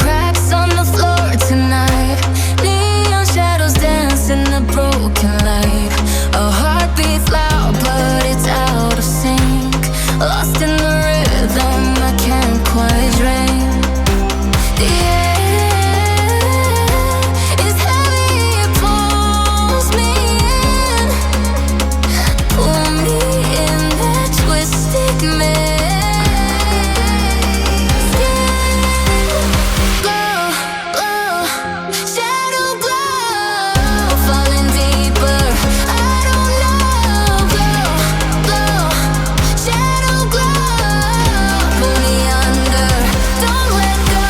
cracks on the floor tonight. Neon shadows dance in the broken light. A heart beats loud but it's out of sync. Lost in the rhythm I can't quite drink. The air is heavy, it pulls me in. Pull me in that twisted maze. Glow, glow, shadow glow, falling deeper. I don't know. Glow, glow, shadow glow, pull me under. Don't let go.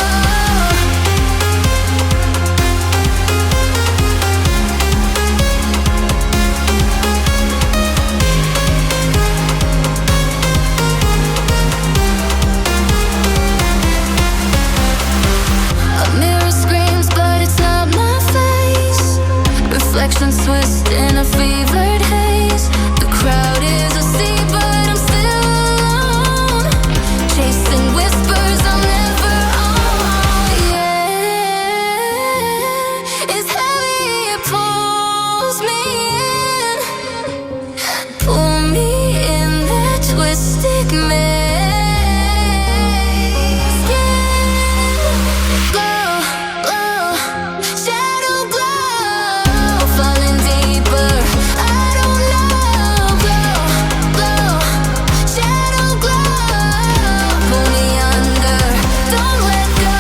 A mirror screams, but it's not my face. Reflections twist in a fevered haze. The crowd is asleep, but I'm still alone. Chasing whispers I'm never on. Yeah, it's heavy, it pulls me in. Pull me in that twisted maze. Glow, glow, shadow glow, falling deeper. I don't know. Glow, glow, shadow glow, pull me under. Don't let go.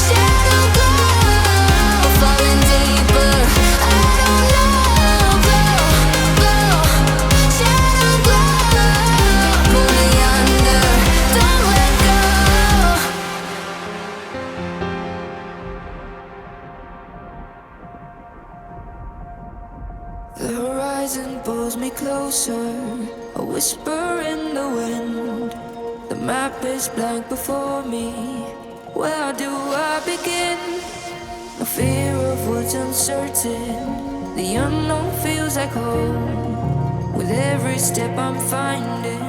Shadow glow, falling deeper. I don't know. Glow, glow, shadow glow, pull me under. Don't let go. The horizon pulls me closer, a whisper in the wind. The map is blank before me. Where do I begin? No fear of what's uncertain. The unknown feels like home. With every step I'm finding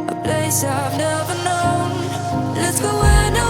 a place I've never known. Let's go where no